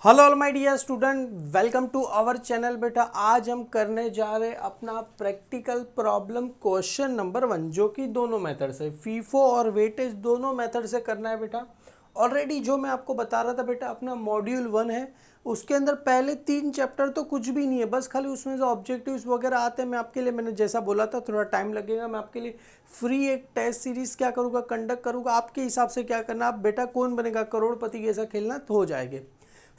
Hello all my dear student, welcome to our channel. बेटा आज हम करने जा रहे अपना प्रैक्टिकल प्रॉब्लम क्वेश्चन नंबर 1, जो कि दोनों मेथड से फीफो और वेटेज दोनों मेथड से करना है। बेटा ऑलरेडी जो मैं आपको बता रहा था बेटा, अपना मॉड्यूल 1 है, उसके अंदर पहले 3 चैप्टर तो कुछ भी नहीं है, बस खाली उसमें जो ऑब्जेक्टिव्स वगैरह आते हैं। मैं आपके लिए, मैंने जैसा बोला था थोड़ा टाइम लगेगा, मैं आपके लिए फ्री एक टेस्ट सीरीज क्या करूँगा, कंडक्ट करूँगा। आपके हिसाब से क्या करना, आप बेटा कौन बनेगा करोड़पति जैसा खेलना तो हो जाएंगे।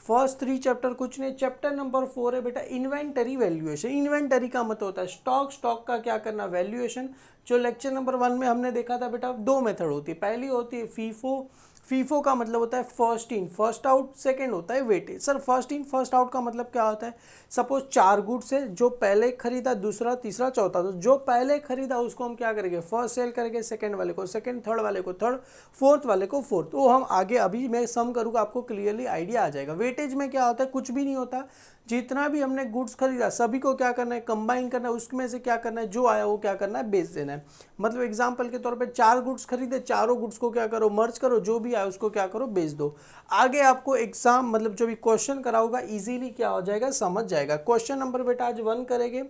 फर्स्ट 3 चैप्टर कुछ नहीं। चैप्टर नंबर 4 है बेटा इन्वेंटरी वैल्यूएशन। इन्वेंटरी का मतलब होता है स्टॉक, स्टॉक का क्या करना वैल्यूएशन। जो लेक्चर नंबर 1 में हमने देखा था बेटा, 2 मेथड होती है। पहली होती है फीफो। फीफो का मतलब होता है first in first out, second होता है weightage. Sir first in first out का मतलब क्या होता है? सपोज 4 गुड्स है, जो पहले खरीदा, दूसरा, तीसरा, चौथा, तो जो पहले खरीदा उसको हम क्या करेंगे, फर्स्ट सेल करेंगे, सेकंड वाले को सेकंड, थर्ड वाले को थर्ड, फोर्थ वाले को फोर्थ। तो हम आगे अभी मैं सम करूँगा, आपको क्लियरली आइडिया आ जाएगा। वेटेज में क्या होता है, कुछ भी नहीं होता। जितना भी हमने गुड्स खरीदा सभी को क्या करना है, कंबाइन करना है, उसमें से क्या करना है, जो आया वो क्या करना है, बेच देना है। मतलब एग्जांपल के तौर पे 4 गुड्स खरीदे, चारों गुड्स को क्या करो, मर्ज करो, जो भी आया उसको क्या करो, बेच दो। आगे आपको एग्जाम मतलब जो भी क्वेश्चन कराऊंगा इजीली क्या हो जाएगा, समझ जाएगा। क्वेश्चन नंबर बेटा आज 1 करेंगे।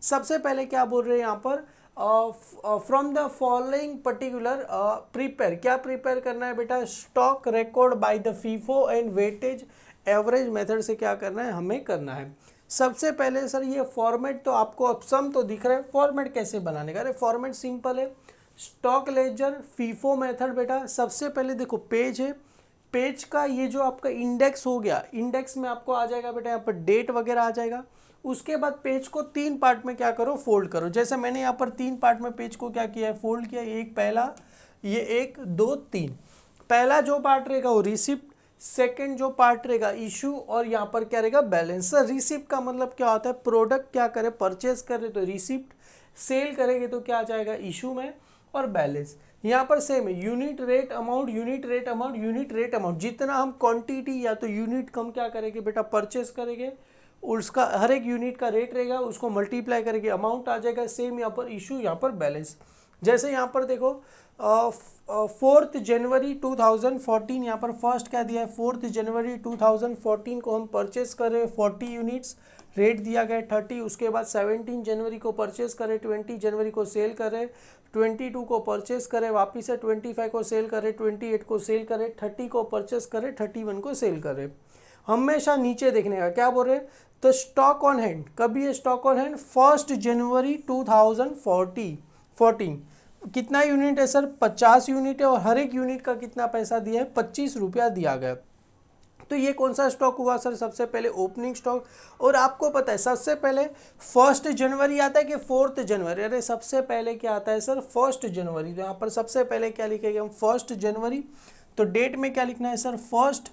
सबसे पहले क्या बोल रहे हैं यहाँ पर, from the following particular prepare, क्या प्रिपेयर करना है बेटा, stock record by the FIFO and weightage average method से क्या करना है, हमें करना है। सबसे पहले सर ये फॉर्मेट तो आपको अब सम तो दिख रहा है, फॉर्मेट कैसे बनाने का? अरे फॉर्मेट सिंपल है, स्टॉक लेजर फीफो मेथड। बेटा सबसे पहले देखो पेज है, पेज का ये जो आपका इंडेक्स हो गया, इंडेक्स में आपको आ जाएगा बेटा यहाँ पर डेट वगैरह आ जाएगा। उसके बाद पेज को 3 पार्ट में क्या करो, फोल्ड करो। जैसे मैंने यहाँ पर 3 पार्ट में पेज को क्या किया है, फोल्ड किया। एक पहला, ये 1 2 3। पहला जो पार्ट रहेगा वो रिसिप्ट, सेकंड जो पार्ट रहेगा इशू, और यहाँ पर क्या रहेगा, बैलेंस। सर रिसिप्ट का मतलब क्या होता है, प्रोडक्ट क्या करे, परचेज करे तो रिसिप्ट, सेल करेंगे तो क्या आ जाएगा इशू में, और बैलेंस। यहाँ पर सेम है, unit rate amount, unit rate amount, unit rate amount. जितना हम क्वांटिटी या तो यूनिट कम क्या करेंगे बेटा, परचेस करेंगे, उसका हर एक यूनिट का रेट रहेगा, उसको मल्टीप्लाई करेंगे, अमाउंट आ जाएगा। सेम यहाँ पर इशू, यहाँ पर बैलेंस। जैसे यहाँ पर देखो 4 जनवरी 2014, यहाँ पर फर्स्ट क्या दिया है, 4 जनवरी 2014 को हम परचेस करें 40 यूनिट्स, रेट दिया गया 30। उसके बाद 17 जनवरी को परचेस करें, 20 जनवरी को सेल करें, 22 को परचेस करें, वापिस से 25 को सेल करें, 28 को सेल करें, 30 को परचेस करें, 31 को सेल करें। हमेशा नीचे देखने का, क्या बोल रहे हैं, तो स्टॉक ऑन हैंड कभी है, स्टॉक ऑन हैंड 1 जनवरी 2014 कितना यूनिट है सर, 50 यूनिट है, और हर एक यूनिट का कितना पैसा दिया है, 25 रुपया दिया गया। तो ये कौन सा स्टॉक हुआ सर, सबसे पहले ओपनिंग स्टॉक। और आपको पता है सबसे पहले 1 जनवरी आता है कि 4 जनवरी? अरे सबसे पहले क्या आता है सर, 1 जनवरी। तो यहाँ पर सबसे पहले क्या लिखेंगे हम, 1 जनवरी। तो डेट में क्या लिखना है सर, 1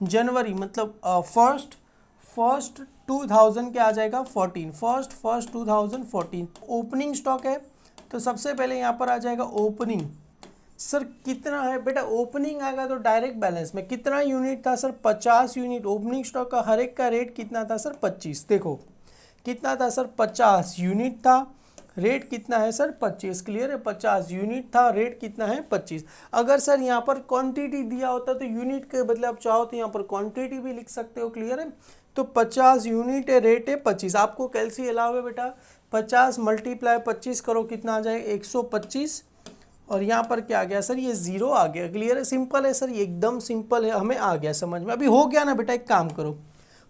जनवरी, मतलब फर्स्ट 2000 क्या आ जाएगा, 14, फर्स्ट 2014। ओपनिंग स्टॉक है तो सबसे पहले यहाँ पर आ जाएगा ओपनिंग। सर कितना है बेटा, ओपनिंग आएगा तो डायरेक्ट बैलेंस में कितना यूनिट था सर, 50 यूनिट। ओपनिंग स्टॉक का हर एक का रेट कितना था सर, 25। देखो कितना था सर, 50 यूनिट था, रेट कितना है सर, 25। क्लियर है, 50 यूनिट था, रेट कितना है, 25। अगर सर यहाँ पर क्वांटिटी दिया होता तो यूनिट के बदले आप चाहो तो यहाँ पर क्वांटिटी भी लिख सकते हो। क्लियर है, तो 50 यूनिट है, रेट है 25। आपको कैलसी अलाव है बेटा, 50 मल्टीप्लाई 25 करो, कितना आ जाएगा, 125। और यहाँ पर क्या आ गया सर, ये 0 आ गया। क्लियर है, सिंपल है सर, ये एकदम सिंपल है, हमें आ गया समझ में। अभी हो गया ना बेटा, एक काम करो,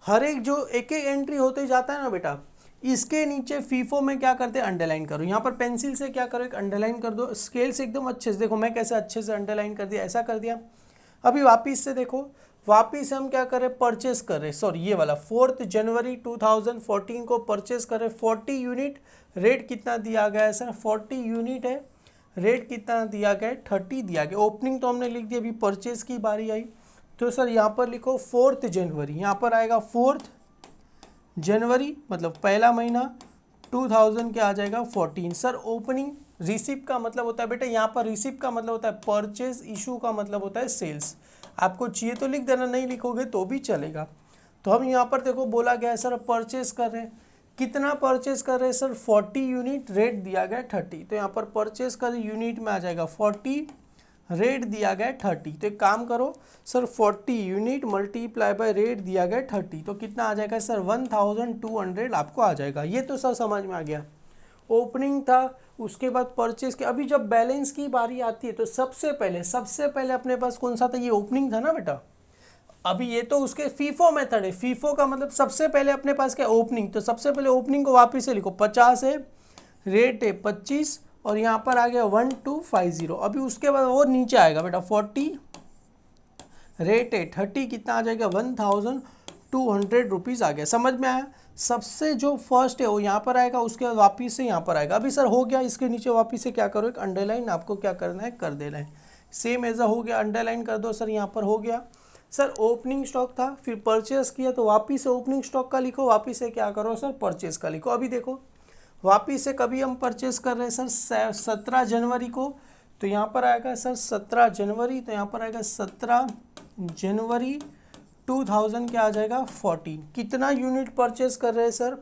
हर एक जो एक एक एंट्री होते जाता है ना बेटा, इसके नीचे फीफो में क्या करते हैं, अंडरलाइन करो। यहाँ पर पेंसिल से क्या करो, एक अंडरलाइन कर दो, स्केल से एकदम अच्छे से। देखो मैं कैसे अच्छे से अंडरलाइन कर दिया, ऐसा कर दिया। अभी वापिस से देखो, वापिस हम क्या करें, परचेस करें, सॉरी ये वाला 4 जनवरी 2014 को परचेस करें 40 यूनिट। रेट कितना दिया गया है सर, 40 यूनिट है, रेट कितना दिया गया है, 30 दिया गया। ओपनिंग तो हमने लिख दिया, अभी परचेस की बारी आई। तो सर यहाँ पर लिखो 4 जनवरी, यहाँ पर आएगा 4 जनवरी, मतलब पहला महीना, 2000 क्या आ जाएगा, 14। सर ओपनिंग, रिसिप्ट का मतलब होता है बेटा, यहाँ पर रिसिप्ट का मतलब होता है परचेज, इशू का मतलब होता है सेल्स। आपको चाहिए तो लिख देना, नहीं लिखोगे तो भी चलेगा। तो हम यहाँ पर देखो बोला गया है सर परचेज कर रहे हैं, कितना परचेज कर रहे हैं सर, 40 यूनिट, रेट दिया गया 30। तो यहाँ पर परचेज कर यूनिट में आ जाएगा 40, रेट दिया गया 30, तो एक काम करो sir 40 unit multiply by rate दिया गया 30, तो कितना आ जाएगा सर 1200 आपको आ जाएगा। ये तो सर समझ में आ गया। ओपनिंग था, उसके बाद परचेज के। अभी जब बैलेंस की बारी आती है तो सबसे पहले अपने पास कौन सा था, ये ओपनिंग था ना बेटा। अभी ये तो उसके फीफो मेथड है, फीफो का मतलब सबसे पहले अपने पास क्या ओपनिंग, तो सबसे पहले ओपनिंग को वापस से लिखो, 50 है, रेट है 25 और यहाँ पर आ गया 1250। अभी उसके बाद वो नीचे आएगा बेटा 40, रेट है 30, कितना आ जाएगा 1200 रुपीज़ आ गया। समझ में आया। सबसे जो फर्स्ट है वो यहाँ पर आएगा, उसके बाद वापिस से यहाँ पर आएगा। अभी सर हो गया, इसके नीचे वापिस से क्या करो, एक अंडरलाइन आपको क्या करना है, कर देना है। सेम एज हो गया, अंडरलाइन कर दो सर, यहाँ पर हो गया। सर ओपनिंग स्टॉक था, फिर परचेस किया, तो वापिस से ओपनिंग स्टॉक का लिखो, वापिस से क्या करो सर, परचेस का लिखो। अभी देखो वापिस से कभी हम परचेस कर रहे हैं सर 17 जनवरी को, तो यहाँ पर आएगा सर 17 जनवरी, तो यहाँ पर आएगा 17 जनवरी 2000 क्या आ जाएगा 14। कितना यूनिट परचेस कर रहे हैं सर,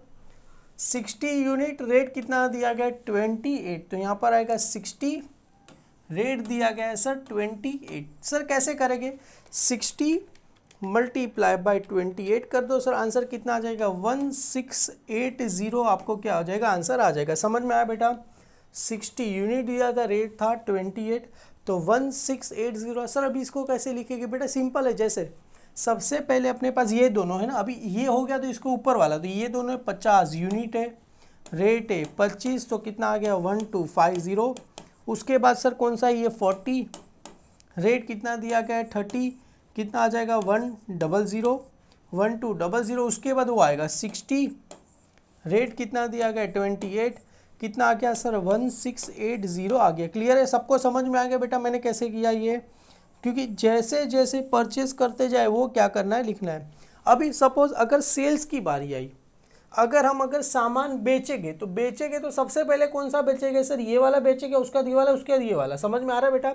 60 यूनिट, रेट कितना दिया गया 28, तो यहाँ पर आएगा 60, रेट दिया गया है सर 28। सर कैसे करेंगे, 60 मल्टीप्लाई बाय 28 कर दो सर, आंसर कितना आ जाएगा 1680, आपको क्या आ जाएगा, आंसर आ जाएगा। समझ में आया बेटा। 60 यूनिट दिया था, रेट था 28, तो 1680। सर अभी इसको कैसे लिखेंगे बेटा, सिंपल है। जैसे सबसे पहले अपने पास ये दोनों है ना, अभी ये हो गया तो इसको ऊपर वाला, तो ये दोनों 50 यूनिट है, रेट है 25, तो कितना आ गया 1250। उसके बाद सर कौन सा है ये 40, रेट कितना दिया गया है 30, कितना आ जाएगा 1200। उसके बाद वो आएगा 60, रेट कितना दिया गया 28, कितना आ गया सर 1680 आ गया। क्लियर है, सबको समझ में आ गया बेटा मैंने कैसे किया ये, क्योंकि जैसे जैसे परचेस करते जाए वो क्या करना है, लिखना है। अभी सपोज अगर सेल्स की बारी आई, अगर सामान बेचेंगे तो सबसे पहले कौन सा बेचेंगे सर, ये वाला बेचेंगे, उसका ये वाला, उसके बाद ये वाला। समझ में आ रहा है बेटा।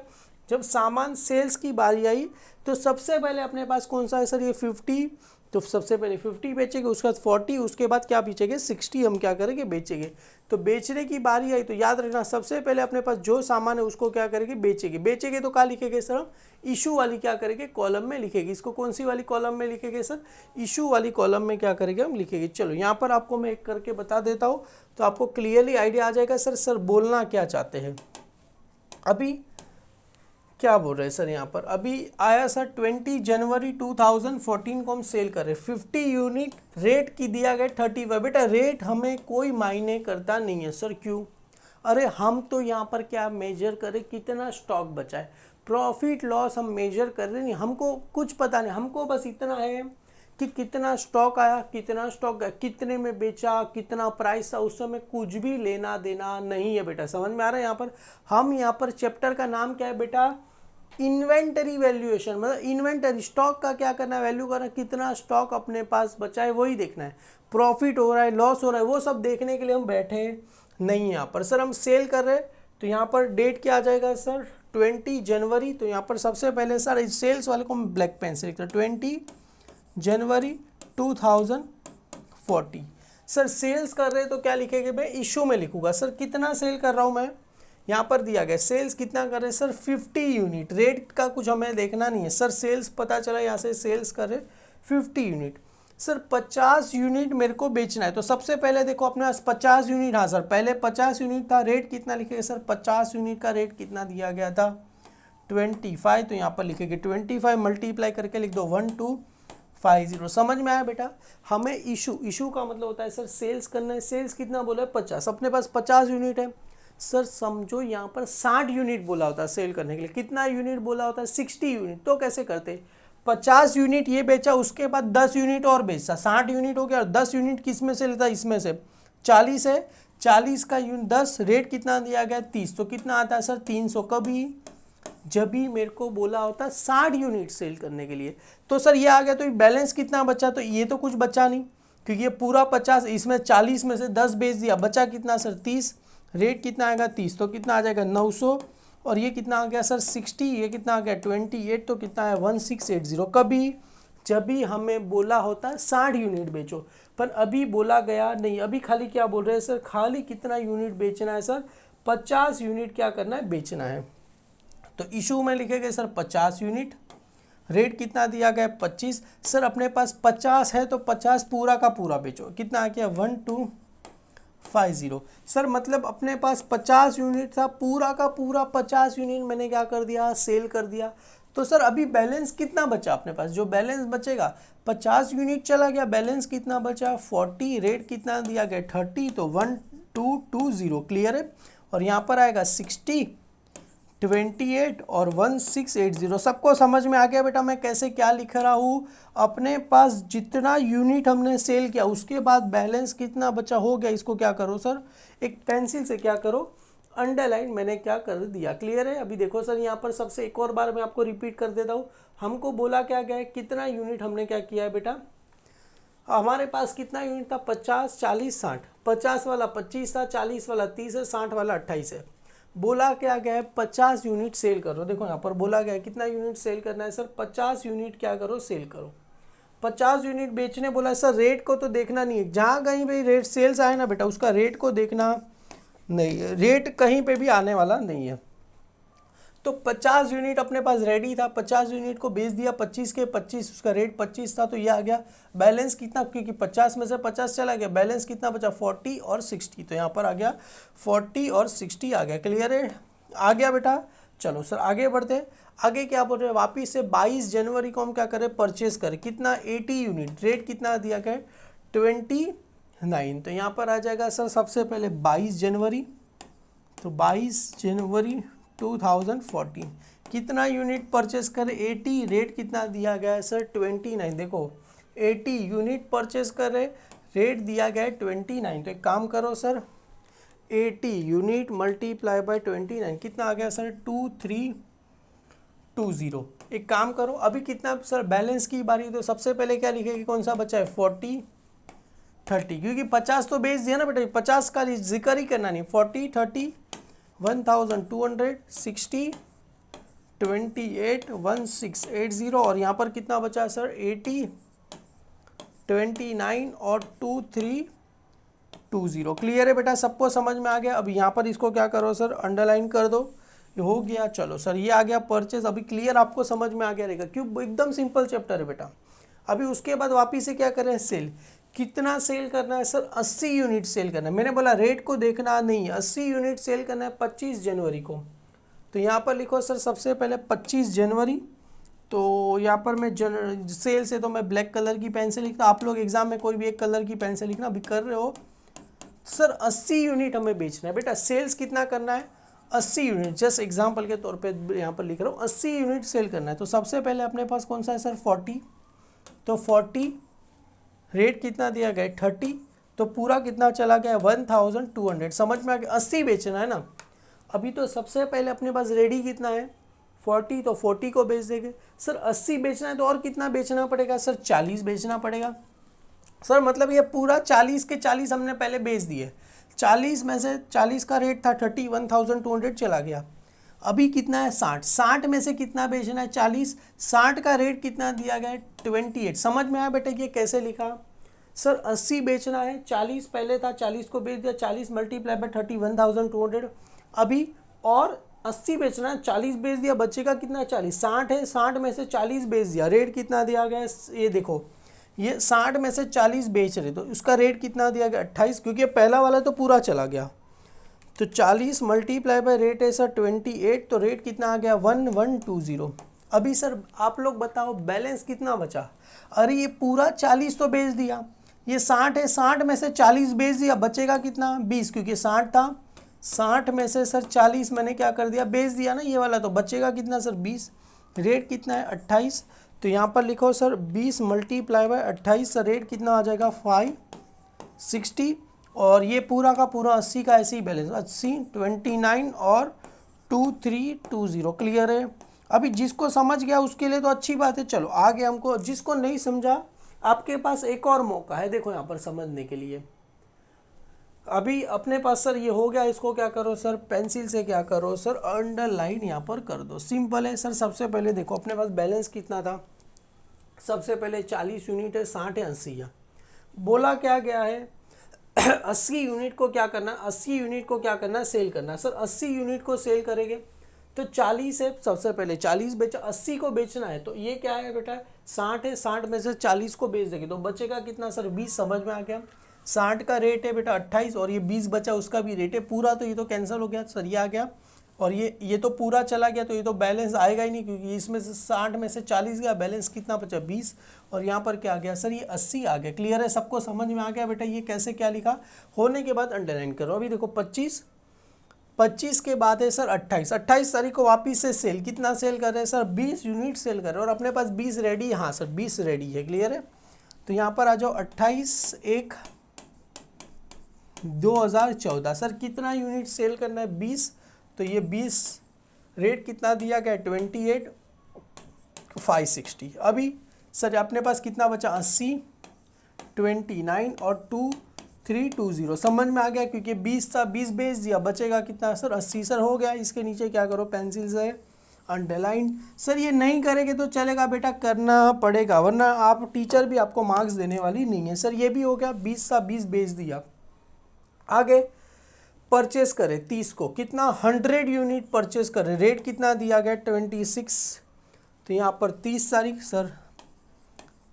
जब सामान सेल्स की बारी आई तो सबसे पहले अपने पास कौन सा है सर, ये 50, तो सबसे पहले 50 बेचेंगे, उसके बाद 40, उसके बाद क्या बेचेंगे 60, हम क्या करेंगे बेचेंगे। तो बेचने की बारी आई तो याद रखना सबसे पहले अपने पास जो सामान है उसको क्या करेंगे, बेचेंगे तो क्या लिखेंगे सर, हम इशू वाली क्या करेंगे, कॉलम में लिखेंगे। इसको कौन सी वाली कॉलम में लिखेंगे सर, इशू वाली कॉलम में क्या करेंगे, हम लिखेंगे। चलो यहाँ पर आपको मैं एक करके बता देता हूँ तो आपको क्लियरली आइडिया आ जाएगा सर बोलना क्या चाहते हैं। अभी क्या बोल रहे हैं सर, यहाँ पर अभी आया सर 20 जनवरी 2014 को हम सेल कर रहे हैं 50 यूनिट, रेट की दिया गया 35। बेटा रेट हमें कोई मायने करता नहीं है सर, क्यों, अरे हम तो यहाँ पर क्या मेजर करें, कितना स्टॉक बचा है, प्रॉफिट लॉस हम मेजर कर रहे नहीं, हमको कुछ पता नहीं, हमको बस इतना है कि कितना स्टॉक आया, कितना स्टॉक गया, कितने में बेचा, कितना प्राइस था, उस समय कुछ भी लेना देना नहीं है बेटा। समझ में आ रहा है। यहाँ पर हम यहाँ पर चैप्टर का नाम क्या है बेटा, इन्वेंटरी वैल्यूएशन, मतलब इन्वेंटरी स्टॉक का क्या करना है, वैल्यू करना, कितना स्टॉक अपने पास बचा है वही देखना है, प्रॉफिट हो रहा है लॉस हो रहा है वो सब देखने के लिए हम बैठे नहीं। यहाँ पर सर हम सेल कर रहे हैं तो यहाँ पर डेट क्या आ जाएगा सर 20 जनवरी, तो यहाँ पर सबसे पहले सर इस सेल्स वाले को हम ब्लैक पेन से लिखते हैं 20 जनवरी 2040। सर सेल्स कर रहे हैं तो क्या लिखेंगे, मैं इशू में लिखूंगा सर कितना सेल कर रहा हूँ मैं, यहाँ पर दिया गया सेल्स कितना कर रहे हैं सर 50 यूनिट, रेट का कुछ हमें देखना नहीं है सर, सेल्स पता चला यहाँ से सेल्स कर रहे 50 यूनिट। सर 50 यूनिट मेरे को बेचना है तो सबसे पहले देखो अपने पास 50 यूनिट, हाँ सर पहले 50 यूनिट था, रेट कितना लिखेगा सर 50 यूनिट का रेट कितना दिया गया था 25, तो यहाँ पर लिखेंगे 25 मल्टीप्लाई करके लिख दो 1250। समझ में आया बेटा। हमें इशू का मतलब होता है सर सेल्स करना है, सेल्स कितना बोला है 50, अपने पास 50 यूनिट है सर, समझो यहाँ पर 60 यूनिट बोला होता है सेल करने के लिए, कितना यूनिट बोला होता है 60 यूनिट, तो कैसे करते 50 यूनिट ये बेचा, उसके बाद 10 यूनिट और बेचा, 60 यूनिट हो गया और 10 यूनिट किस में से लेता है, इसमें से 40 है, 40 का यूनिट 10, रेट कितना दिया गया 30, तो कितना आता है सर 300। कभी जब भी मेरे को बोला होता है 60 यूनिट सेल करने के लिए, तो सर ये आ गया, तो बैलेंस कितना बचा, तो ये तो कुछ बचा नहीं क्योंकि ये पूरा 50, इसमें 40 में से 10 बेच दिया, बचा कितना सर 30, रेट कितना आएगा 30, तो कितना आ जाएगा 900, और ये कितना आ गया सर 60, ये कितना आ गया 28, तो कितना है 1680। कभी जब भी हमें बोला होता है 60 यूनिट बेचो, पर अभी बोला गया नहीं, अभी खाली क्या बोल रहे हैं सर, खाली कितना यूनिट बेचना है सर 50 यूनिट क्या करना है बेचना है। तो इशू में लिखेंगे सर 50 यूनिट, रेट कितना दिया गया है 25। सर अपने पास 50 है तो 50 पूरा का पूरा बेचो, कितना आ गया 1250। सर मतलब अपने पास 50 यूनिट था, पूरा का पूरा 50 यूनिट मैंने क्या कर दिया, सेल कर दिया। तो सर अभी बैलेंस कितना बचा अपने पास, जो बैलेंस बचेगा 50 यूनिट चला गया, बैलेंस कितना बचा 40, रेट कितना दिया गया 30, तो 1220 क्लियर है। और यहाँ पर आएगा 60, 28 और 1680। सबको समझ में आ गया बेटा मैं कैसे क्या लिख रहा हूँ। अपने पास जितना यूनिट हमने सेल किया उसके बाद बैलेंस कितना बचा हो गया, इसको क्या करो सर एक पेंसिल से क्या करो अंडरलाइन, मैंने क्या कर दिया, क्लियर है। अभी देखो सर यहाँ पर सबसे एक और बार मैं आपको रिपीट कर देता हूँ। हमको बोला क्या गया है, कितना यूनिट हमने क्या किया है बेटा, हमारे पास कितना यूनिट था 50, 40, 60, 50 वाला 25 था, 40 वाला 30 है, 60 वाला 28 है। बोला क्या गया है 50 यूनिट सेल करो। देखो यहाँ पर बोला गया है कितना यूनिट सेल करना है सर 50 यूनिट क्या करो सेल करो। 50 यूनिट बेचने बोला है सर, रेट को तो देखना नहीं है, जहाँ कहीं भी रेट सेल्स आए ना बेटा उसका रेट को देखना नहीं है, रेट कहीं पे भी आने वाला नहीं है। तो 50 यूनिट अपने पास रेडी था, 50 यूनिट को बेच दिया 25 के 25, उसका रेट 25 था, तो ये आ गया बैलेंस कितना, क्योंकि 50 में से 50 चला गया, बैलेंस कितना बचा 40 और 60, तो यहाँ पर आ गया 40 और 60 आ गया, क्लियर है, आ गया बेटा। चलो सर आगे बढ़ते, आगे क्या बोल रहे हैं, वापिस से 22 जनवरी को हम क्या करें परचेज करें, कितना 80 यूनिट, रेट कितना दिया गया 29, तो यहाँ पर आ जाएगा सर सबसे पहले 22 जनवरी, तो 22 जनवरी 2014 कितना यूनिट परचेस करे 80, रेट कितना दिया गया है सर 29। देखो 80 यूनिट परचेस करे, रेट दिया गया है 29, तो एक काम करो सर 80 यूनिट मल्टीप्लाई बाय 29 कितना आ गया सर 2320। एक काम करो अभी कितना सर बैलेंस की बारी, तो सबसे पहले क्या लिखेगी, कौन सा बचा है 40 30, क्योंकि 50 तो बेच दिया ना बेटा, 50 का जिक्र ही करना नहीं, 40 30 1260 28 1680, और यहाँ पर कितना बचा है सर 80 29 और 2320, क्लियर है बेटा, सबको समझ में आ गया। अब यहाँ पर इसको क्या करो सर अंडरलाइन कर दो, ये हो गया। चलो सर ये आ गया परचेज, अभी क्लियर आपको समझ में आ गया रहेगा, क्यों एकदम सिंपल चैप्टर है बेटा। अभी उसके बाद वापिस से क्या करें सेल, कितना सेल करना है सर 80 यूनिट सेल करना है, मैंने बोला रेट को देखना नहीं है, 80 यूनिट सेल करना है 25 जनवरी को। तो यहाँ पर लिखो सर सबसे पहले 25 जनवरी, तो यहाँ पर मैं सेल से तो मैं ब्लैक कलर की पेन से लिखता, आप लोग एग्जाम में कोई भी एक कलर की पेन से लिखना, अभी कर रहे हो सर 80 यूनिट हमें बेचना है बेटा, सेल्स कितना करना है 80 यूनिट, जस्ट एग्जाम्पल के तौर पे यहाँ पर लिख रहा हूँ 80 यूनिट सेल करना है। तो सबसे पहले अपने पास कौन सा है सर 40, तो 40 रेट कितना दिया गया 30, तो पूरा कितना चला गया 1200, समझ में आ गया, 80 बेचना है ना। अभी तो सबसे पहले अपने पास रेडी कितना है 40, तो 40 को बेच देंगे। सर 80 बेचना है तो और कितना बेचना पड़ेगा सर 40 बेचना पड़ेगा। सर मतलब ये पूरा 40 के 40 हमने पहले बेच दिए, 40 में से 40 का रेट था 30, 1200 चला गया। अभी कितना है 60, 60 में से कितना बेचना है 40, 60 का रेट कितना दिया गया है 28। समझ में आया बेटा ये कैसे लिखा सर 80 बेचना है, 40 पहले था 40 को बेच दिया, 40 मल्टीप्लाई बाय 30 1200। अभी और 80 बेचना है, 40 बेच दिया, बचेगा कितना 40, 60 है, 60 में से 40 बेच दिया, रेट कितना दिया गया है ये देखो, ये 60 में से 40 बेच रहे तो उसका रेट कितना दिया गया 28, क्योंकि पहला वाला तो पूरा चला गया। तो 40 मल्टीप्लाई बाय रेट है सर 28, तो रेट कितना आ गया 1120। अभी सर आप लोग बताओ बैलेंस कितना बचा, अरे ये पूरा 40 तो बेच दिया, ये 60 है, 60 में से 40 बेच दिया, बचेगा कितना 20, क्योंकि 60 था, 60 में से सर 40 मैंने क्या कर दिया बेच दिया ना ये वाला, तो बचेगा कितना सर 20, रेट कितना है 28। तो यहाँ पर लिखो sir 20 multiply by 28, sir rate कितना आ जाएगा 560, और ये पूरा का पूरा 80 का ऐसे ही बैलेंस 80 29 और 2320, क्लियर है। अभी जिसको समझ गया उसके लिए तो अच्छी बात है, चलो आगे हमको, जिसको नहीं समझा आपके पास एक और मौका है, देखो यहाँ पर समझने के लिए। अभी अपने पास सर ये हो गया, इसको क्या करो सर पेंसिल से क्या करो सर अंडरलाइन यहाँ पर कर दो, सिंपल है सर। सबसे पहले देखो अपने पास बैलेंस कितना था, सबसे पहले 40 यूनिट है, 60 है, 80 है, बोला क्या गया है 80 यूनिट को क्या करना, 80 यूनिट को क्या करना सेल करना। सर 80 यूनिट को सेल करेंगे, तो 40 है, सबसे पहले 40 बेचा, 80 को बेचना है, तो ये क्या है बेटा 60 है, 60 में से 40 को बेच देंगे तो बचेगा कितना सर 20। समझ में आ गया। 60 का रेट है बेटा 28 और ये 20 बचा उसका भी रेट है पूरा, तो ये तो कैंसिल हो गया सर, ये आ गया और ये तो पूरा चला गया, तो ये तो बैलेंस आएगा ही नहीं क्योंकि इसमें से 60 में से 40 गया, बैलेंस कितना बचा 20 और यहाँ पर क्या आ गया सर ये 80 आ गया। क्लियर है, सबको समझ में आ गया बेटा ये कैसे क्या लिखा। होने के बाद अंडरलाइन करो। अभी देखो 25 के बाद है सर 28 तारीख को वापिस से सेल, कितना सेल कर रहे हैं सर 20 यूनिट सेल कर रहे हैं और अपने पास 20 रेडी, हाँ सर 20 रेडी है। क्लियर है, तो यहाँ पर आ जाओ 28/1/2014 सर कितना यूनिट सेल करना है 20, तो ये 20 रेट कितना दिया गया 28,560। अभी सर अपने पास कितना बचा 80, 29 और 2320। समझ में आ गया क्योंकि 20 था, 20 बेच दिया, बचेगा कितना सर 80 सर हो गया। इसके नीचे क्या करो पेंसिल से अंडरलाइन। सर ये नहीं करेंगे तो चलेगा बेटा, करना पड़ेगा वरना आप टीचर भी आपको मार्क्स देने वाली नहीं है। सर ये भी हो गया 20 था, 20 बेच दिया। आगे परचेस करे 30 को, कितना 100 यूनिट परचेस करे, रेट कितना दिया गया 26, तो यहाँ पर 30 तारीख सर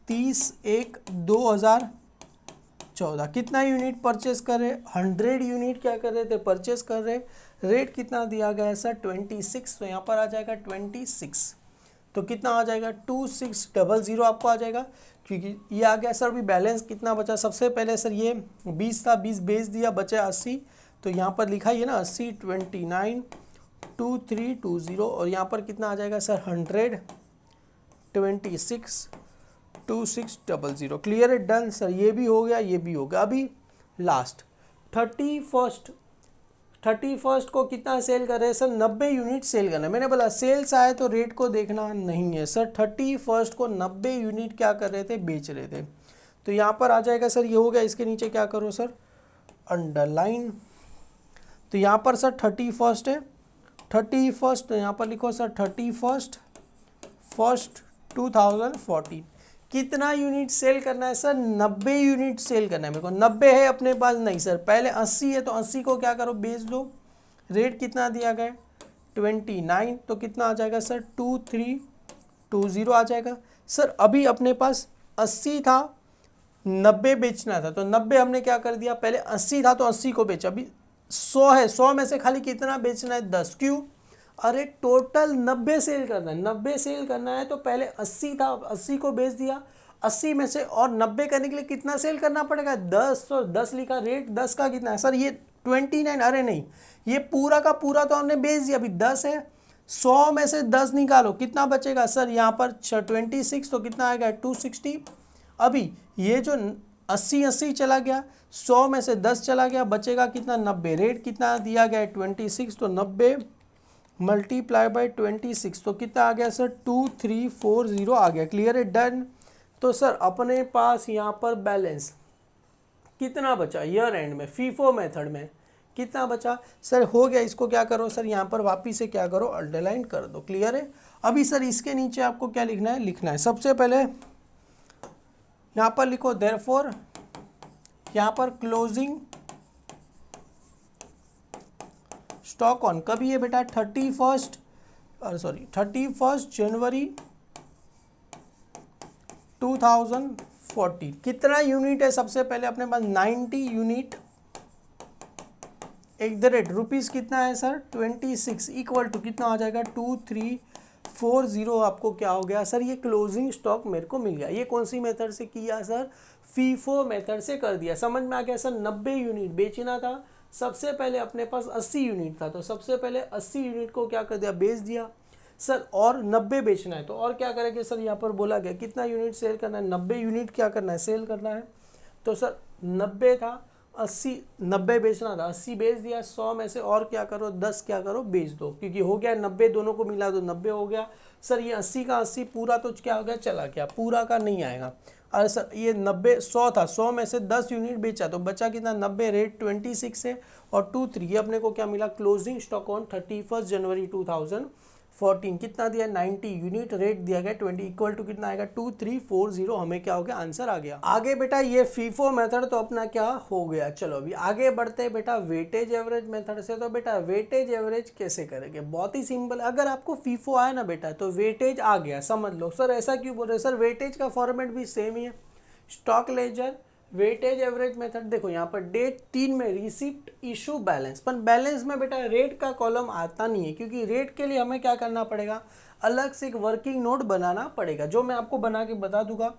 30/1/2014 कितना यूनिट परचेस करे 100 यूनिट क्या कर रहे थे परचेस कर रहे, रेट कितना दिया गया है सर 26, तो यहाँ पर आ जाएगा 26, तो कितना आ जाएगा 2600 आपको आ जाएगा क्योंकि ये आ गया सर। अभी बैलेंस कितना बचा, सबसे पहले सर ये 20 था, 20 बेच दिया, बचा 80, तो यहाँ पर लिखा ही है ना 80, 29, 2320 और यहाँ पर कितना आ जाएगा सर 100, 26, 2600। क्लियर है, डन सर, ये भी हो गया, ये भी हो गया। अभी लास्ट 31st को कितना सेल कर रहे हैं सर 90 यूनिट सेल करना है। मैंने बोला सेल्स आए तो रेट को देखना नहीं है सर, 31st को 90 यूनिट क्या कर रहे थे बेच रहे थे, तो यहाँ पर आ जाएगा सर, ये हो गया। इसके नीचे क्या करो सर अंडरलाइन, तो यहाँ पर सर 31st है, 31st, तो यहाँ पर लिखो सर 31st 2014 कितना यूनिट सेल करना है सर 90 यूनिट सेल करना है मेरे को। 90 है अपने पास नहीं सर, पहले 80 है तो 80 को क्या करो बेच दो, रेट कितना दिया गया 29, तो कितना आ जाएगा सर 2320 आ जाएगा सर। अभी अपने पास 80 था, 90 बेचना था, तो 90 हमने क्या कर दिया, पहले 80 था तो 80 को बेचा, अभी 100 है, 100 में से खाली कितना बेचना है 10, क्यों, अरे टोटल 90 सेल करना है, 90 सेल करना है तो पहले 80 था, 80 को बेच दिया, 80 में से और 90 करने के लिए कितना सेल करना पड़ेगा 10, तो 10 लिखा, रेट 10 का कितना है सर ये 29, अरे नहीं ये पूरा का पूरा तो हमने बेच दिया, अभी 10 है, 100 में से 10 निकालो कितना बचेगा सर यहाँ पर 26, तो कितना आएगा 260। अभी ये जो 80 चला गया, 100 में से 10 चला गया, बचेगा कितना 90, रेट कितना दिया गया 26, तो 90 मल्टीप्लाई बाय 26, तो कितना आ गया सर 2340 आ गया। क्लियर है, डन। तो सर अपने पास यहाँ पर बैलेंस कितना बचा ईयर एंड में, फीफो मेथड में कितना बचा सर, हो गया। इसको क्या करो सर यहाँ पर वापिस से क्या करो अंडरलाइन कर दो। क्लियर है। अभी सर इसके नीचे आपको क्या लिखना है, सबसे पहले यहाँ पर लिखो देयरफॉर, यहाँ पर क्लोजिंग स्टॉक ऑन कभी है बेटा 31 जनवरी 2014 कितना यूनिट है, सबसे पहले अपने पास 90 यूनिट @ कितना है सर 26 इक्वल टू कितना आ जाएगा 2340। आपको क्या हो गया सर, ये क्लोजिंग स्टॉक मेरे को मिल गया। ये कौन सी मेथड से किया सर, फीफो मेथड से कर दिया। समझ में आ गया सर, 90 यूनिट बेचना था, सबसे पहले अपने पास 80 यूनिट था, तो सबसे पहले 80 यूनिट को क्या कर दिया बेच दिया सर, और 90 बेचना है तो और क्या करेंगे सर, यहाँ पर बोला गया कितना यूनिट सेल करना है 90 यूनिट क्या करना है सेल करना है, तो सर 90 था 90 बेचना था, 80 बेच दिया, 100 में से और क्या करो 10 क्या करो बेच दो, क्योंकि हो गया 90 दोनों को मिला दो 90 हो गया सर। ये 80 का 80 पूरा तो क्या हो गया चला गया, पूरा का नहीं आएगा। अरे सर ये 90 100 था, 100 में से 10 यूनिट बेचा तो बचा कितना 90, रेट 26 है और 23 ये अपने को क्या मिला क्लोजिंग स्टॉक ऑन 31 जनवरी 14 कितना दिया 90 यूनिट, रेट दिया गया 20 इक्वल टू कितना आएगा 2340, हमें क्या हो गया आंसर आ गया। आगे बेटा ये फीफो मेथड तो अपना क्या हो गया। चलो अभी आगे बढ़ते हैं बेटा वेटेज एवरेज मेथड से। तो बेटा वेटेज एवरेज कैसे करेंगे, बहुत ही सिंपल। अगर आपको फीफो आया ना बेटा तो वेटेज आ गया, समझ लो। सर ऐसा क्यों बोल रहे सर, वेटेज का फॉर्मेट भी सेम ही है, stock ledger weightage average method. देखो यहाँ पर डेट 3 में रिसिप्ट इशू बैलेंस, पर बैलेंस में बेटा रेट का कॉलम आता नहीं है, क्योंकि रेट के लिए हमें क्या करना पड़ेगा, अलग से एक वर्किंग नोट बनाना पड़ेगा, जो मैं आपको बना के बता दूंगा।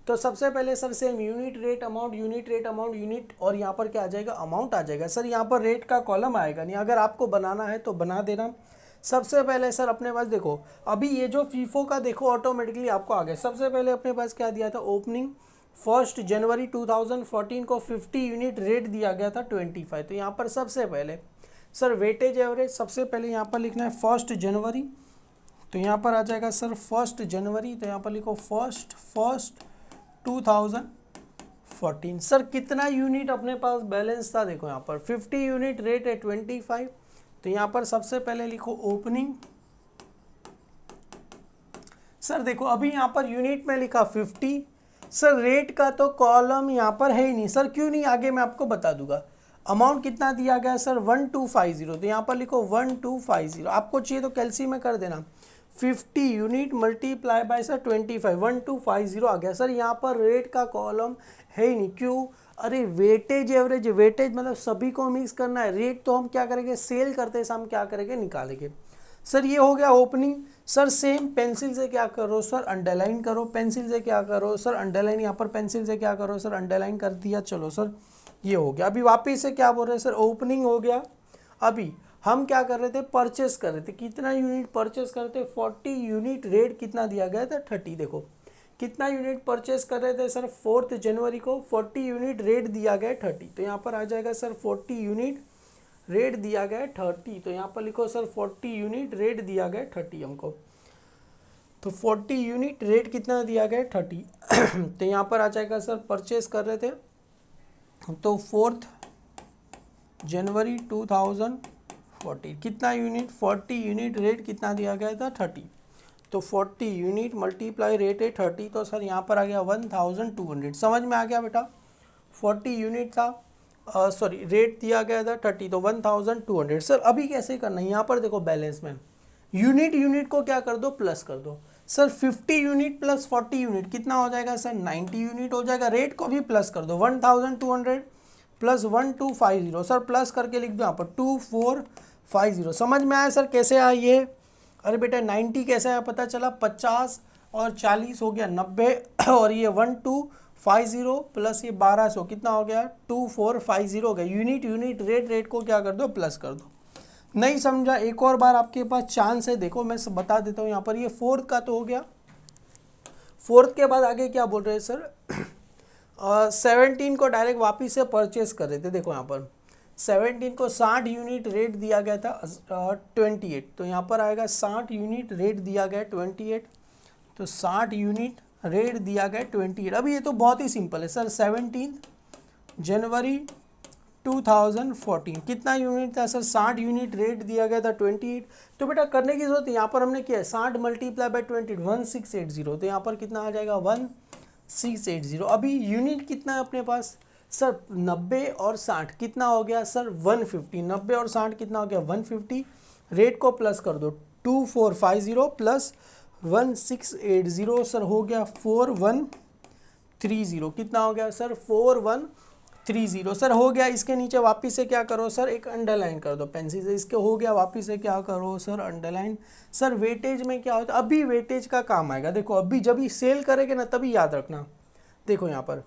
तो सबसे पहले sir same unit rate amount, unit rate amount, unit, और यहाँ पर क्या आ जाएगा अमाउंट आ जाएगा। सर यहाँ पर रेट का कॉलम आएगा नहीं, अगर आपको बनाना है तो बना देना। सबसे पहले सर अपने पास देखो, अभी ये जो फीफो का देखो ऑटोमेटिकली आपको आ गया। सबसे पहले अपने पास क्या दिया था, ओपनिंग 1 जनवरी 2014 को 50 यूनिट, रेट दिया गया था 25। तो यहाँ पर सबसे पहले सर वेटेज एवरेज, सबसे पहले यहाँ पर लिखना है 1 जनवरी, तो यहाँ पर आ जाएगा सर 1 जनवरी, तो यहाँ पर लिखो फर्स्ट 2014। सर कितना यूनिट अपने पास बैलेंस था, देखो यहाँ पर 50 यूनिट, रेट है 25। तो यहाँ पर सबसे पहले लिखो ओपनिंग। सर देखो अभी यहाँ पर यूनिट में लिखा 50, सर रेट का तो कॉलम यहाँ पर है ही नहीं। सर क्यों नहीं, आगे मैं आपको बता दूंगा। अमाउंट कितना दिया गया सर 1250, तो यहाँ पर लिखो 1250। आपको चाहिए तो कैलसी में कर देना, 50 यूनिट मल्टीप्लाई बाय सर 25, 1250 आ गया। सर यहाँ पर रेट का कॉलम है ही नहीं, क्यों, अरे वेटेज एवरेज, वेटेज मतलब सभी को मिक्स करना है, रेट तो हम क्या करेंगे सेल करते हैं, हम क्या करेंगे निकालेंगे। सर ये हो गया ओपनिंग। सर सेम पेंसिल से क्या करो सर अंडरलाइन करो, पेंसिल से क्या करो सर अंडरलाइन, यहाँ पर पेंसिल से क्या करो सर अंडरलाइन कर दिया। चलो सर ये हो गया। अभी वापस से क्या बोल रहे हैं सर, ओपनिंग हो गया। अभी हम क्या कर रहे थे, परचेस कर रहे थे, कितना यूनिट परचेस करते, 40 यूनिट, रेट कितना दिया गया था 30। देखो कितना यूनिट परचेस कर रहे थे सर 4 जनवरी को, 40 यूनिट, रेट दिया गया 30। तो यहाँ पर आ जाएगा सर 40 यूनिट, रेट दिया गया 30। तो यहाँ पर लिखो सर 40 यूनिट, रेट दिया गया 30 हमको। तो 40 यूनिट, रेट कितना दिया गया 30। तो यहाँ पर आ जाएगा सर परचेस कर रहे थे तो 4 जनवरी 2014, कितना यूनिट 40 यूनिट, रेट कितना दिया गया था 30। तो 40 यूनिट मल्टीप्लाई रेट है 30, तो सर यहाँ पर आ गया 1200। समझ में आ गया बेटा, 40 यूनिट था, सॉरी रेट दिया गया था 30, तो 1200। सर अभी कैसे करना है, यहाँ पर देखो बैलेंस में यूनिट, यूनिट को क्या कर दो प्लस कर दो। सर 50 यूनिट प्लस 40 यूनिट कितना हो जाएगा सर 90 यूनिट हो जाएगा। रेट को भी प्लस कर दो, 1200 प्लस 1250, सर प्लस करके लिख दो यहाँ पर 2450। समझ में आया सर कैसे आया ये, अरे बेटा 90 कैसे आया पता चला, 50 और 40 हो गया 90, और ये 1250 प्लस ये 1200 कितना हो गया 2450 हो गया। यूनिट, यूनिट, रेट, रेट को क्या कर दो प्लस कर दो। नहीं समझा, एक और बार आपके पास चांस है, देखो मैं बता देता हूँ। यहाँ पर ये 4th का तो हो गया, 4th के बाद आगे क्या बोल रहे हैं सर 17 को डायरेक्ट वापिस से परचेस कर रहे थे। देखो यहाँ पर 17 को 60 यूनिट, रेट दिया गया था 28। तो यहाँ पर आएगा 60 यूनिट, रेट दिया गया 28। तो 60 यूनिट, रेट दिया गया 28। अभी ये तो बहुत ही सिंपल है सर, 17 जनवरी 2014 कितना यूनिट था सर 60 यूनिट, रेट दिया गया था 28। तो बेटा करने की जरूरत है, यहाँ पर हमने किया है 60 मल्टीप्लाई बाय 28 1680। तो यहाँ पर कितना आ जाएगा 1680। अभी यूनिट कितना है अपने पास सर 90 और 60 कितना हो गया सर 150। 90 और 60 कितना हो गया 150, रेट को प्लस कर दो 2450 प्लस 1680, सर हो गया 4130। कितना हो गया सर 4130, सर हो गया। इसके नीचे वापस से क्या करो सर एक अंडरलाइन कर दो पेंसिल से, इसके हो गया। वापस से क्या करो सर अंडरलाइन। सर वेटेज में क्या होता है, अभी वेटेज का काम आएगा। देखो अभी जब ही सेल करेंगे ना तभी याद रखना। देखो यहाँ पर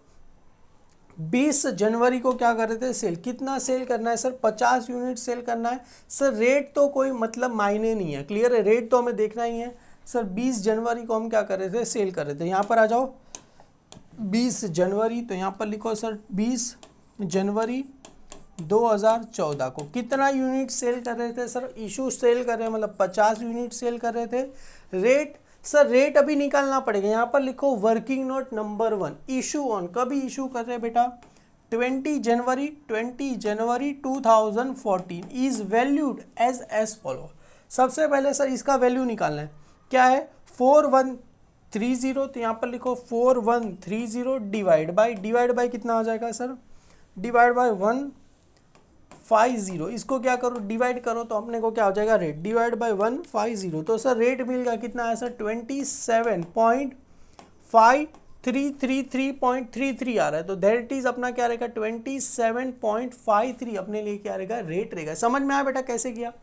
20 जनवरी को क्या कर रहे थे सेल, कितना सेल करना है सर 50 यूनिट सेल करना है। सर रेट तो कोई मतलब मायने नहीं है, क्लियर है, रेट तो हमें देखना ही है। सर 20 जनवरी को हम क्या कर रहे थे सेल कर रहे थे। यहाँ पर आ जाओ 20 जनवरी, तो यहाँ पर लिखो सर 20 जनवरी 2014 को कितना यूनिट सेल कर रहे थे सर, इशू सेल कर रहे हैं मतलब 50 यूनिट सेल कर रहे थे। रेट, सर रेट अभी निकालना पड़ेगा। यहाँ पर लिखो working note number 1, issue on, कभी इशू कर रहे हैं बेटा 20 जनवरी 2014 इज वैल्यूड एज फॉलो। सबसे पहले सर इसका वैल्यू निकालना है, क्या है 4130, तो यहाँ पर लिखो 4130 डिवाइड बाय कितना आ जाएगा सर, डिवाइड बाय 150, इसको क्या करो डिवाइड करो तो अपने को क्या हो जाएगा रेट, डिवाइड बाय 150, तो सर रेट मिल गया कितना है सर 27.5333.33 आ रहा है, तो दैट इज अपना क्या रहेगा 27.53 अपने लिए क्या रहेगा रेट रहेगा। समझ में आया बेटा कैसे किया।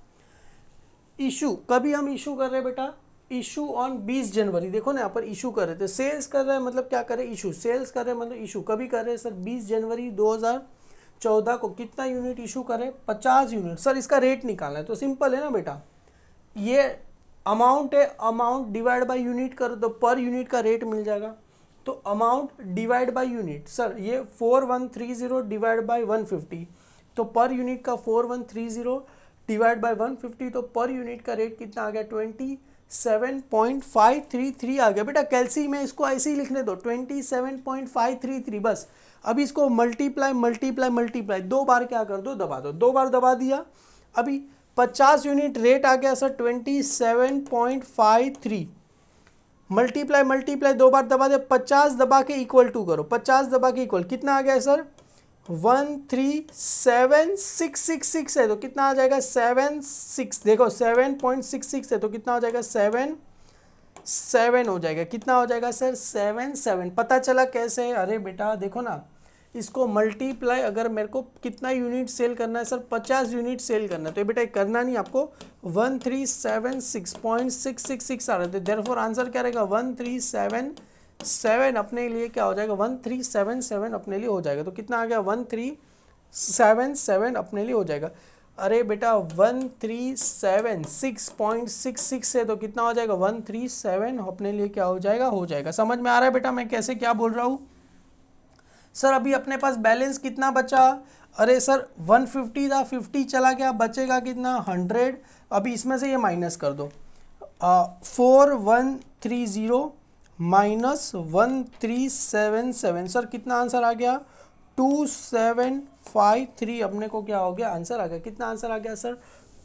इशू कभी हम इशू कर रहे हैं बेटा, इशू ऑन 20 जनवरी, देखो ना यहाँ पर इशू कर रहे थे, सेल्स कर रहे हैं मतलब क्या कर रहे हैं इशू, सेल्स कर रहे हैं मतलब इशू कभी कर रहे हैं सर 20 जनवरी 2014 को कितना यूनिट इशू करें 50 यूनिट। सर इसका रेट निकालना है तो सिंपल है ना बेटा, ये अमाउंट है, अमाउंट डिवाइड बाय यूनिट करो तो पर यूनिट का रेट मिल जाएगा, तो amount divide by unit, sir ये 4130 डिवाइड बाय 150, तो पर यूनिट का 4130 डिवाइड बाय 150, तो पर यूनिट का रेट कितना आ गया 27.533 आ गया। बेटा कैलसी में इसको ऐसे ही लिखने दो 27.533 बस। अब इसको मल्टीप्लाई 2 बार क्या कर दो दबा दो, 2 बार दबा दिया, अभी 50 यूनिट रेट आ गया सर 27.53, मल्टीप्लाई 2 बार दबा दे, 50 दबा के इक्वल टू करो, 50 दबा के इक्वल कितना आ गया सर 13766 है, तो कितना आ जाएगा 76, देखो 7.66 है तो कितना हो जाएगा 7 हो जाएगा, कितना हो जाएगा सर 7 पता चला कैसे, अरे बेटा देखो ना इसको मल्टीप्लाई, अगर मेरे को कितना यूनिट सेल करना है सर 50 यूनिट सेल करना है, तो ये बेटा करना नहीं आपको 1376.666 आ रहा है, तो देयरफॉर आंसर क्या रहेगा 1377 अपने लिए क्या हो जाएगा 1377 अपने लिए हो जाएगा, तो कितना आ गया 1377 अपने लिए हो जाएगा। अरे बेटा 1376.66 है तो कितना हो जाएगा 137 अपने लिए क्या हो जाएगा। समझ में आ रहा है बेटा मैं कैसे क्या बोल रहा हूँ। सर अभी अपने पास बैलेंस कितना बचा, अरे सर 150 था, 50 चला गया, बचेगा कितना 100, अभी इसमें से ये माइनस कर दो 4130 माइनस 1377, सर कितना आंसर आ गया 2753 अपने को क्या हो गया आंसर आ गया, कितना आंसर आ गया सर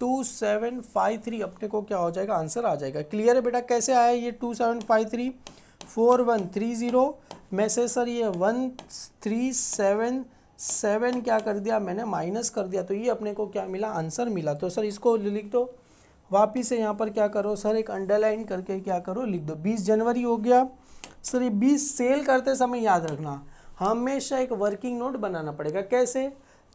2753 अपने को क्या हो जाएगा आंसर आ जाएगा। क्लियर है बेटा कैसे आया ये 2753, 4130 में से सर ये 1377 क्या कर दिया मैंने माइनस कर दिया, तो ये अपने को क्या मिला आंसर मिला। तो सर इसको लिख दो वापिस से यहाँ पर क्या करो सर एक अंडरलाइन करके क्या करो लिख दो 20 जनवरी हो गया। सर ये 20 सेल करते समय याद रखना हमेशा एक वर्किंग नोट बनाना पड़ेगा, कैसे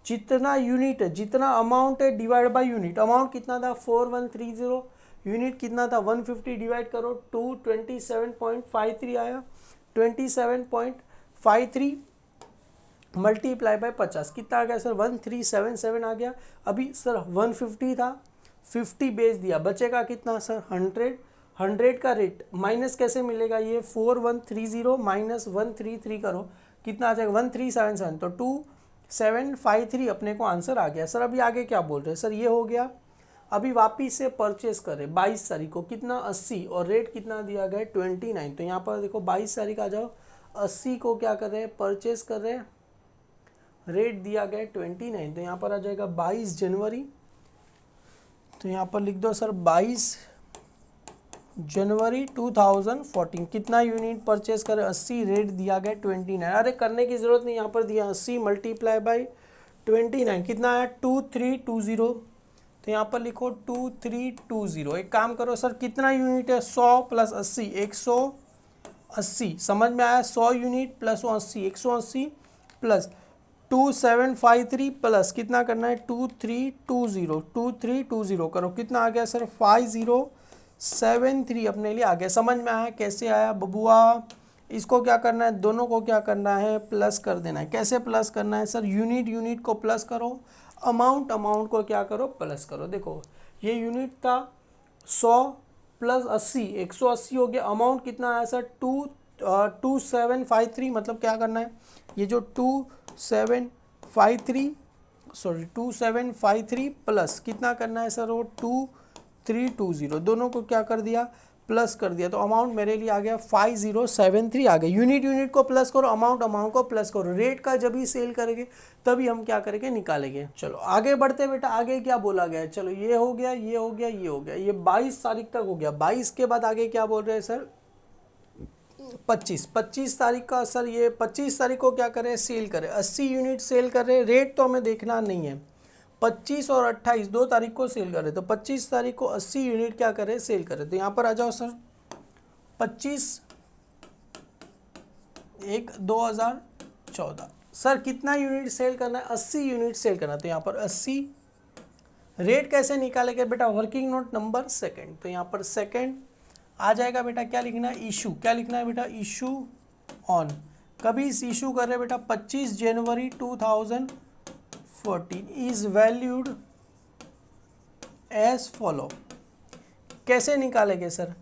जितना यूनिट है जितना अमाउंट है डिवाइड बाय यूनिट, अमाउंट कितना था 4130, यूनिट कितना था 150 डिवाइड करो 27.53 आया, 27.53 मल्टीप्लाई बाय 50 कितना आ गया सर 1377 आ गया। अभी सर 150 था 50 बेच दिया, बचेगा कितना सर 100 का रेट माइनस कैसे मिलेगा, ये 4130 माइनस 133 करो कितना आ जाएगा 1377, तो 2753 अपने को आंसर आ गया। सर अभी आगे क्या बोल रहे हैं सर ये हो गया। अभी वापिस से परचेस करें 22 तारीख को कितना 80 और रेट कितना दिया गया 29, तो यहाँ पर देखो 22 तारीख आ जाओ 80 को क्या कर रहे हैं परचेस कर रहे हैं, रेट दिया गया 29, तो यहाँ पर आ जाएगा 22 जनवरी, तो यहाँ पर लिख दो सर 22 जनवरी 2014 कितना यूनिट परचेस करें 80, रेट दिया गया 29, अरे करने की ज़रूरत नहीं यहाँ पर दिया 80 मल्टीप्लाई बाई 29 कितना आया 2320, तो यहाँ पर लिखो 2320। एक काम करो सर कितना यूनिट है 100 प्लस 80 180, समझ में आया 100 यूनिट प्लस 80 180 प्लस 2753 प्लस कितना करना है 2320 करो कितना आ गया सर 5073 अपने लिए आ गया। समझ में आया कैसे आया बबुआ, इसको क्या करना है दोनों को क्या करना है प्लस कर देना है। कैसे प्लस करना है सर यूनिट को प्लस करो, अमाउंट को क्या करो प्लस करो। देखो ये यूनिट था 100 प्लस 80 180 हो गया, अमाउंट कितना आया सर 2753, मतलब क्या करना है ये जो 2753 प्लस कितना करना है सर वो 2320, दोनों को क्या कर दिया प्लस कर दिया तो अमाउंट मेरे लिए आ गया 5073 आ गया। यूनिट यूनिट को प्लस करो, अमाउंट अमाउंट को प्लस करो। रेट का जब ही सेल करेंगे तभी हम क्या करेंगे, निकालेंगे। चलो आगे बढ़ते बेटा, आगे क्या बोला गया है। चलो ये हो गया, ये हो गया, ये हो गया, ये 22 तारीख तक हो गया। 22 के बाद आगे क्या बोल रहे हैं सर, 25 तारीख का। सर ये 25 तारीख को क्या करें, सेल करें, 80 यूनिट सेल कर रहे हैं। रेट तो हमें देखना नहीं है। 25 और 28 2 तारीख को सेल करें, तो 25 तारीख को 80 यूनिट क्या करें, सेल करें। तो यहाँ पर आ जाओ सर, 25/1/2014। सर कितना यूनिट सेल करना है, 80 यूनिट सेल करना है। तो यहाँ पर 80। रेट कैसे निकालेंगे बेटा, वर्किंग नोट नंबर सेकंड। तो यहाँ पर सेकंड आ जाएगा बेटा, क्या लिखना है, इशू। क्या लिखना है बेटा, इशू ऑन। कभी इस इशू कर रहे बेटा, 25 जनवरी 2014 इज वैल्यूड एज फॉलो। कैसे निकालेंगे सर,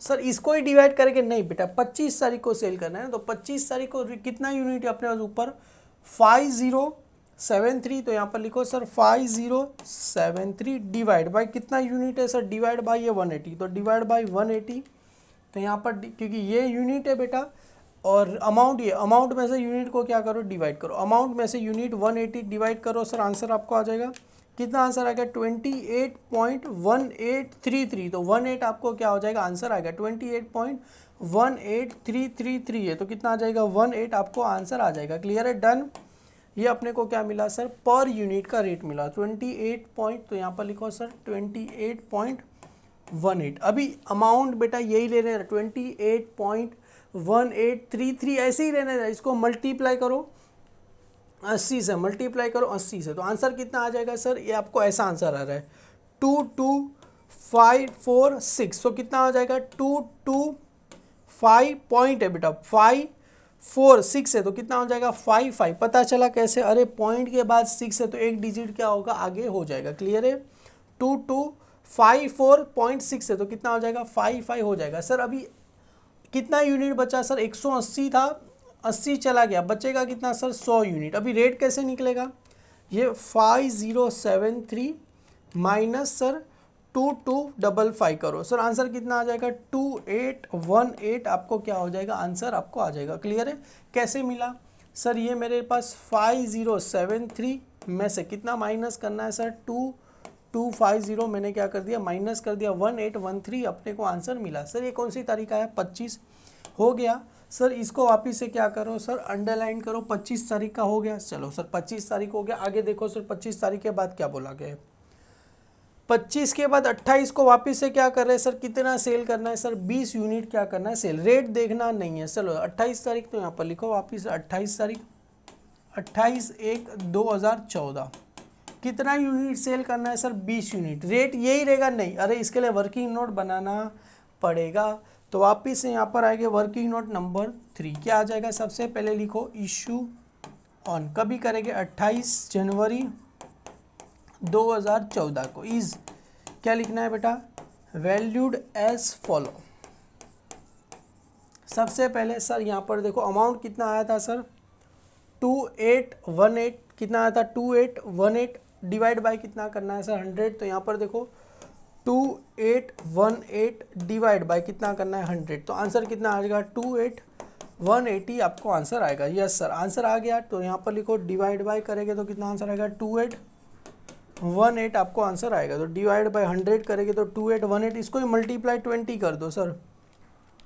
सर इसको ही डिवाइड करेंगे, नहीं बेटा 25 तारीख को सेल करना है। तो 25 तारीख को कितना यूनिट है अपने पास ऊपर, 5073। तो यहाँ पर लिखो सर 5073 डिवाइड बाय कितना यूनिट है सर, डिवाइड बाय ये 180। तो डिवाइड बाय 180। तो यहाँ पर क्योंकि ये यूनिट है बेटा और अमाउंट, ये अमाउंट में से यूनिट को क्या करो, डिवाइड करो। अमाउंट में से यूनिट 180 डिवाइड करो सर, आंसर आपको आ जाएगा कितना, आंसर आ गया 28.1833। तो 18 आपको क्या हो जाएगा, आंसर आ गया 28.18333 है। तो कितना आ जाएगा, 18 आपको आंसर आ जाएगा। क्लियर है, डन। ये अपने को क्या मिला सर, पर यूनिट का रेट मिला 28 तो यहाँ पर लिखो सर 28.18। अभी अमाउंट बेटा यही ले रहे हैं 28.1833, ऐसे ही रहने हैं। इसको मल्टीप्लाई करो 80 से, मल्टीप्लाई करो 80 से। तो आंसर कितना आ जाएगा सर, ये आपको ऐसा आंसर आ रहा है 22546। तो कितना आ जाएगा, 225 पॉइंट है बेटा, 546 है तो कितना हो जाएगा 55। पता चला कैसे, अरे पॉइंट के बाद 6 है तो एक डिजिट क्या होगा, आगे हो जाएगा। क्लियर है, 2254.6 है तो कितना हो जाएगा 55 हो जाएगा। सर अभी कितना यूनिट बचा सर, 180 था, 80 चला गया, बचेगा कितना सर, 100 यूनिट। अभी रेट कैसे निकलेगा, ये 5073 माइनस सर 2255 करो सर, आंसर कितना आ जाएगा 2818 आपको क्या हो जाएगा, आंसर आपको आ जाएगा। क्लियर है, कैसे मिला सर, ये मेरे पास 5073 में से कितना माइनस करना है सर, 2250 मैंने क्या कर दिया, माइनस कर दिया, 1813 अपने को आंसर मिला। सर ये कौन सी तारीख आया, 25 हो गया। सर इसको वापिस से क्या करो सर, अंडरलाइन करो, 25 तारीख का हो गया। चलो सर 25 तारीख हो गया। आगे देखो सर 25 तारीख के बाद क्या बोला गया है, 25 के बाद 28 को वापस से क्या कर रहे हैं सर, कितना सेल करना है सर, 20 यूनिट क्या करना है सेल, रेट देखना नहीं है। चलो 28 तारीख तो यहाँ पर लिखो वापस, 28 तारीख 28/1/2014 कितना यूनिट सेल करना है सर, 20 यूनिट। रेट यही रहेगा, नहीं, अरे इसके लिए वर्किंग नोट बनाना पड़ेगा। तो वापिस से यहाँ पर आएगा वर्किंग नोट नंबर 3। क्या आ जाएगा, सबसे पहले लिखो इशू ऑन, कभी करेंगे 28 जनवरी 2014 को, इज क्या लिखना है बेटा, वैल्यूड एज फॉलो। सबसे पहले सर यहाँ पर देखो अमाउंट कितना आया था सर, 2818 कितना आया था, 2818 डिवाइड बाय कितना करना है सर, 100। तो यहाँ पर देखो 2818 डिवाइड बाय कितना करना है, 100। तो आंसर कितना आ जाएगा 28180 आपको आंसर आएगा। यस सर, आंसर आ गया। तो यहाँ पर लिखो डिवाइड बाय करेंगे तो कितना आंसर आएगा, 2818 आपको आंसर आएगा। तो डिवाइड बाय 100 करेंगे तो 2818, इसको ही मल्टीप्लाई 20 कर दो सर,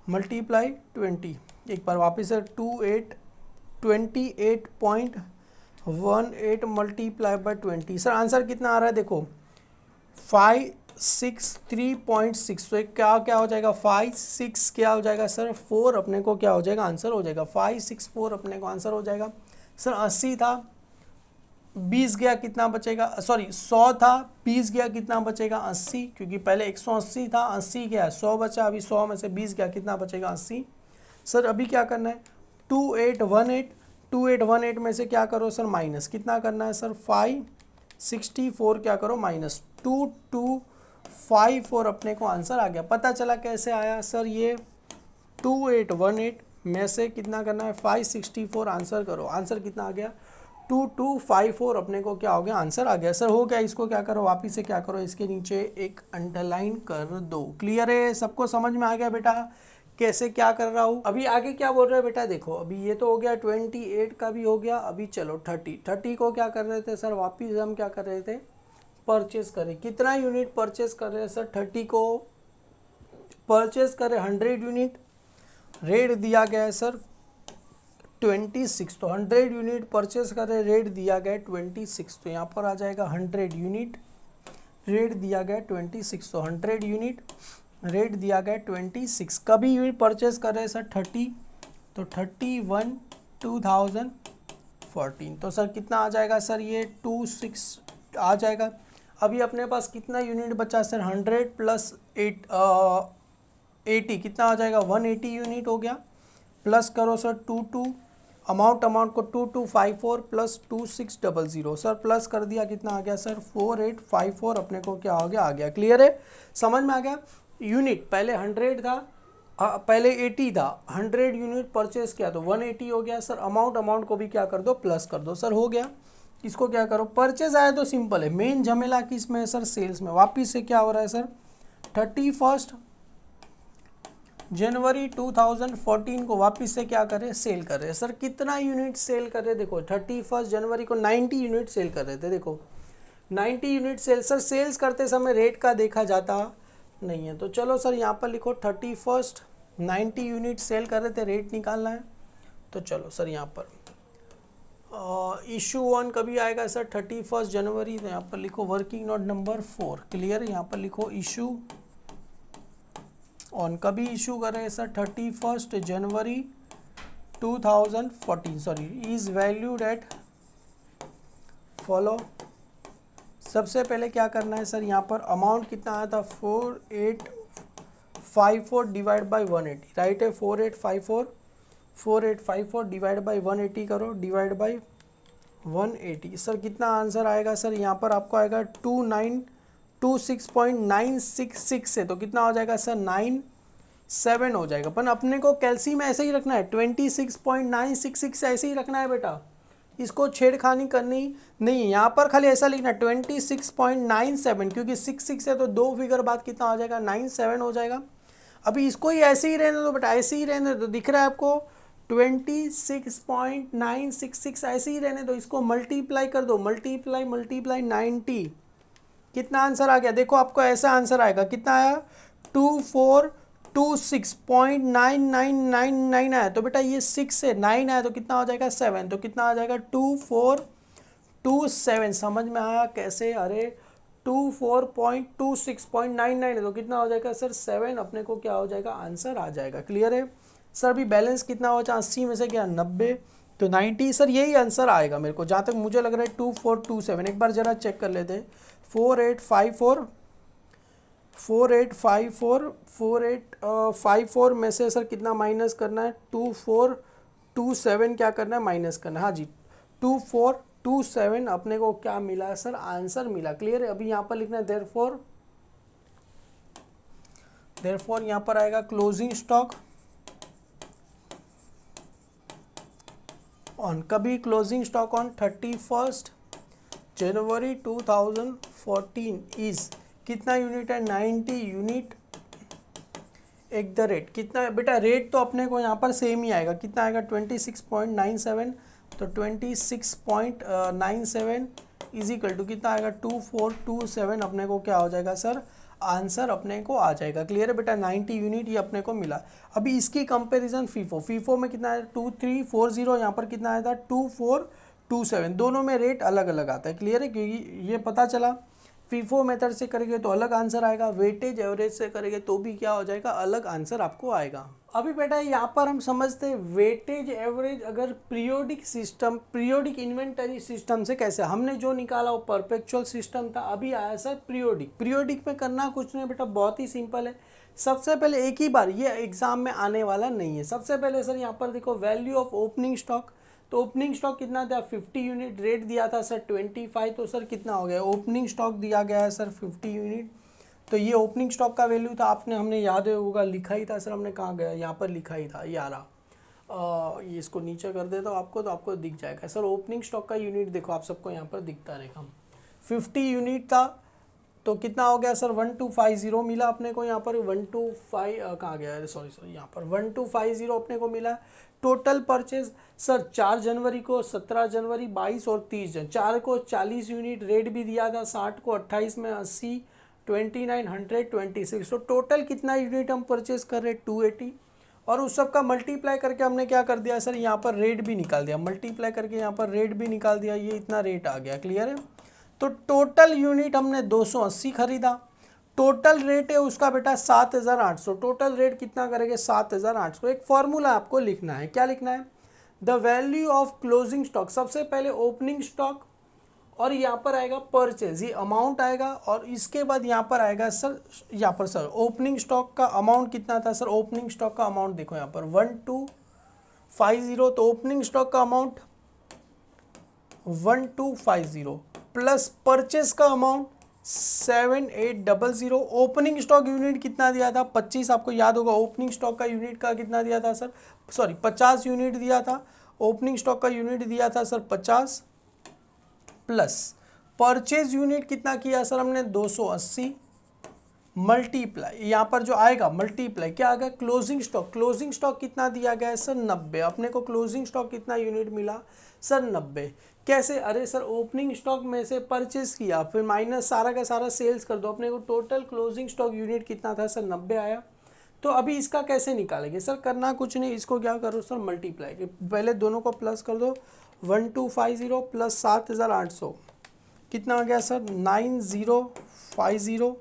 मल्टीप्लाई 20। एक बार वापस sir 28.18 multiply by 20। Sir answer कितना आ रहा है देखो 563.6। तो क्या क्या हो जाएगा, 56 क्या हो जाएगा सर, 4 अपने को क्या हो जाएगा, आंसर हो जाएगा 564 अपने को आंसर हो जाएगा। सर 80 था, 20 गया कितना बचेगा, सॉरी 100 था, 20 गया कितना बचेगा 80, क्योंकि पहले 180 था, 80 गया, 100 बचा, अभी 100 में से 20 गया कितना बचेगा 80। सर अभी क्या करना है 2818 में से क्या करो सर, माइनस कितना करना है सर, 564 क्या करो माइनस 2254 अपने को आंसर आ गया। पता चला कैसे आया सर, ये 2818 में से कितना करना है 564, आंसर करो, आंसर कितना आ गया 2254 अपने को क्या हो गया, आंसर आ गया। सर हो गया, इसको क्या करो, वापिस से क्या करो, इसके नीचे एक अंडरलाइन कर दो। क्लियर है, सबको समझ में आ गया बेटा कैसे क्या कर रहा हूँ। अभी आगे क्या बोल रहे हैं बेटा, देखो अभी ये तो हो गया 28 का भी हो गया। अभी चलो 30 को क्या कर रहे थे सर, वापिस हम क्या कर रहे थे, परचेस करें। कितना यूनिट परचेस कर रहे हैं सर, 30 को परचेस करें 100 यूनिट, रेट दिया गया है सर 26। तो 100 यूनिट परचेस करें, रेट दिया गया है 26। तो यहाँ पर आ जाएगा 100 यूनिट, रेट दिया गया 26। तो 100 यूनिट, रेट दिया गया 26। कभी यूनिट परचेस कर रहे हैं सर 30, तो 31 2014। तो सर कितना आ जाएगा सर, ये 26 आ जाएगा। अभी अपने पास कितना यूनिट बचा सर, 100 प्लस 80 कितना आ जाएगा, 180 यूनिट हो गया। प्लस करो सर 22 अमाउंट को 2254 प्लस 2600 सर, प्लस कर दिया, कितना आ गया सर 4854 अपने को क्या हो गया, आ गया। क्लियर है, समझ में आ गया। यूनिट पहले 100 था, पहले 80 था, 100 यूनिट परचेस किया तो 180 हो गया सर। अमाउंट को भी क्या कर दो, प्लस कर दो सर, हो गया। इसको क्या करो, परचेज आया तो सिंपल है, मेन झमेला किस में है सर, सेल्स में। वापिस से क्या हो रहा है सर, 31 जनवरी 2014 को वापस से क्या कर रहे हैं, सेल कर रहे हैं। सर कितना यूनिट सेल कर रहे हैं, देखो 31 जनवरी को 90 यूनिट सेल कर रहे थे। देखो 90 यूनिट सेल, सर सेल्स करते समय रेट का देखा जाता नहीं है, तो चलो सर यहाँ पर लिखो 31 90 यूनिट सेल कर रहे थे, रेट निकालना है। तो चलो सर यहाँ पर इशू 1 कभी आएगा सर, 31 जनवरी। तो यहाँ पर लिखो वर्किंग नोट नंबर 4। क्लियर, यहाँ पर लिखो इशू ऑन कभी इशू कर रहे हैं sir, 31 January 2014 sorry, is valued at follow. सबसे पहले क्या करना है सर, यहाँ पर अमाउंट कितना आया था, 4854 डिवाइड बाई 180, राइट है। 4854 डिवाइड बाई 180 करो, डिवाइड बाई 180। सर कितना आंसर आएगा सर, यहाँ पर आपको आएगा 26.966 है, तो कितना हो जाएगा सर 97 हो जाएगा। पर अपने को कैल्शियम ऐसे ही रखना है, 26.966 ऐसे ही रखना है बेटा, इसको छेड़खानी करनी नहीं है। यहाँ पर खाली ऐसा लिखना 26.97, क्योंकि 66 है तो दो फिगर बाद कितना हो जाएगा, 97 हो जाएगा। अभी इसको ही ऐसे ही रहने दो बेटा, ऐसे ही रहने दो, दिख रहा है आपको 26.966 ऐसे ही रहने दो। इसको मल्टीप्लाई कर दो, मल्टीप्लाई 90, कितना आंसर आ गया, देखो आपको ऐसा आंसर आएगा, कितना आया 2426.9999 आया। तो बेटा ये 6 से 9 आया तो कितना हो जाएगा 7, तो कितना आ जाएगा 2427। समझ में आया कैसे, अरे 24.26.99 है तो कितना हो जाएगा सर 7, अपने को क्या हो जाएगा, आंसर आ जाएगा। क्लियर है सर। अभी बैलेंस कितना हो जाए, 80 में से क्या 90, तो 90 सर यही आंसर आएगा मेरे को, जहाँ तक मुझे लग रहा है 2427। एक बार ज़रा चेक कर लेते हैं, 4854 में से सर कितना माइनस करना है, 2427 क्या करना है, माइनस करना है। हाँ जी, 2427 अपने को क्या मिला सर, आंसर मिला। क्लियर है। अभी यहाँ पर लिखना है देयरफॉर यहाँ पर आएगा क्लोजिंग स्टॉक ऑन कभी, closing stock on 31 January 2014 is कितना यूनिट है, 90 यूनिट एट द रेट। कितना बेटा, रेट तो अपने को यहाँ पर सेम ही आएगा, कितना आएगा 26.97, तो 26.97 इज इक्वल टू कितना आएगा 2427 अपने को क्या हो जाएगा सर, आंसर अपने को आ जाएगा। क्लियर है बेटा, 90 यूनिट ये अपने को मिला। अभी इसकी कंपैरिजन फीफो में कितना है 2340, यहाँ पर कितना आया था 2427, दोनों में रेट अलग अलग आता है। क्लियर है, क्योंकि ये पता चला फीफो मेथड से करेंगे तो अलग आंसर आएगा, वेटेज एवरेज से करेंगे तो भी क्या हो जाएगा, अलग आंसर आपको आएगा। अभी बेटा यहाँ पर हम समझते हैं वेटेज एवरेज अगर पीरियोडिक इन्वेंटरी सिस्टम से कैसे, हमने जो निकाला वो परपेचुअल सिस्टम था, अभी आया सर पीरियोडिक में करना कुछ नहीं बेटा, बहुत ही सिंपल है। सबसे पहले एक ही बार, ये एग्जाम में आने वाला नहीं है। सबसे पहले सर यहाँ पर देखो वैल्यू ऑफ ओपनिंग स्टॉक, तो ओपनिंग स्टॉक कितना था 50 यूनिट, रेट दिया था सर 25, तो सर कितना हो गया, ओपनिंग स्टॉक दिया गया है सर 50 यूनिट, तो ये ओपनिंग स्टॉक का वैल्यू था। हमने याद होगा लिखा ही था सर, हमने कहाँ गया, यहाँ पर लिखा ही था, 11। ये इसको नीचे कर देता हूँ आपको, तो आपको दिख जाएगा सर। ओपनिंग स्टॉक का यूनिट देखो आप सबको यहाँ पर दिखता रहेगा, 50 यूनिट था तो कितना हो गया सर 1250 मिला अपने को यहाँ पर 125 कहाँ गया है, सॉरी यहाँ पर 1250 अपने को मिला। टोटल परचेज सर 4 जनवरी को, 17 जनवरी, 22 और 30 जन, 4 को 40 यूनिट, रेट भी दिया था 60 को 28 में 80, 2926, तो टोटल कितना यूनिट हम परचेज कर रहे हैं 280, और उस सब का मल्टीप्लाई करके हमने क्या कर दिया सर यहाँ पर रेट भी निकाल दिया, मल्टीप्लाई करके यहाँ पर रेट भी निकाल दिया, ये इतना रेट आ गया। क्लियर है? तो टोटल यूनिट हमने 280 खरीदा, टोटल रेट है उसका बेटा 7800, टोटल रेट कितना करेंगे 7800। एक फॉर्मूला आपको लिखना है, क्या लिखना है, the value of closing stock, सबसे पहले ओपनिंग स्टॉक और यहाँ पर आएगा परचेज, ये अमाउंट आएगा, और इसके बाद यहाँ पर आएगा सर, यहाँ पर सर ओपनिंग स्टॉक का अमाउंट कितना था सर, ओपनिंग स्टॉक का अमाउंट देखो यहाँ पर 1250, तो ओपनिंग स्टॉक का अमाउंट 1250 प्लस परचेज का अमाउंट 7800। ओपनिंग स्टॉक यूनिट कितना दिया था 25, आपको याद होगा ओपनिंग स्टॉक का यूनिट का कितना दिया था सर, सॉरी 50 यूनिट दिया था, ओपनिंग स्टॉक का यूनिट दिया था सर 50, प्लस परचेज यूनिट कितना किया सर हमने 280, मल्टीप्लाई यहाँ पर जो आएगा मल्टीप्लाई क्या आ गया क्लोजिंग स्टॉक, क्लोजिंग स्टॉक कितना दिया गया है सर 90, अपने को क्लोजिंग स्टॉक कितना यूनिट मिला सर 90। कैसे, अरे सर ओपनिंग स्टॉक में से परचेज किया फिर माइनस सारा का सारा सेल्स कर दो, अपने को टोटल क्लोजिंग स्टॉक यूनिट कितना था सर 90 आया। तो अभी इसका कैसे निकालेंगे सर, करना कुछ नहीं, इसको क्या करो सर मल्टीप्लाई, पहले दोनों को प्लस कर दो, 1250 प्लस 7800 कितना आ गया सर 9050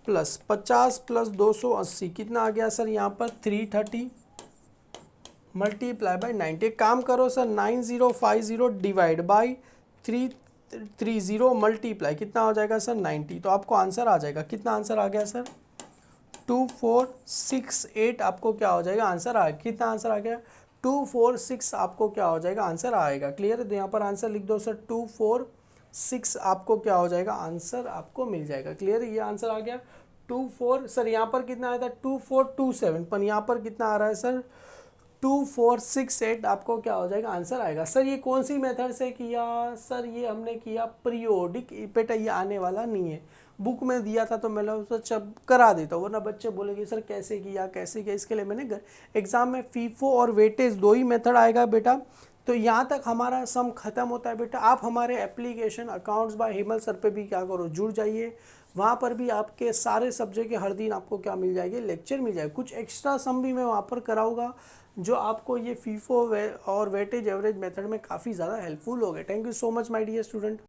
प्लस 50 प्लस 280 कितना आ गया सर यहाँ पर 330 मल्टीप्लाई बाय 90। काम करो सर 9050 डिवाइड बाई 330 मल्टीप्लाई कितना हो जाएगा सर 90, तो आपको आंसर आ जाएगा, कितना आंसर आ गया सर 2468, आपको क्या हो जाएगा आंसर आएगा, कितना आंसर आ गया 246, आपको क्या हो जाएगा आंसर आएगा। क्लियर है? तो यहाँ पर आंसर लिख दो सर 246, आपको क्या हो जाएगा आंसर आपको मिल जाएगा। क्लियर है? ये आंसर आ गया 24, सर यहाँ पर कितना आया था 2427, पर यहाँ पर कितना आ रहा है सर 2468, आपको क्या हो जाएगा आंसर आएगा। सर ये कौन सी मेथड से किया सर, ये हमने किया पीरियोडिक, बेटा ये आने वाला नहीं है, बुक में दिया था तो मैं उसको करा देता हूँ, वरना बच्चे बोलेंगे सर कैसे किया कैसे किया, इसके लिए मैंने एग्जाम में फीफो और वेटेज दो ही मेथड आएगा बेटा। तो यहाँ तक हमारा सम खत्म होता है बेटा। आप हमारे application accounts bye Hemal sir पे भी क्या करो जुड़ जाइए, वहाँ पर भी आपके सारे सब्जेक्ट के हर दिन आपको क्या मिल जाएगी लेक्चर मिल जाएगा, कुछ एक्स्ट्रा सम भी मैं वहाँ पर कराऊंगा जो आपको ये फीफो और वेटेज एवरेज मेथड में काफ़ी ज़्यादा हेल्पफुल हो गए। Thank you so much my dear student.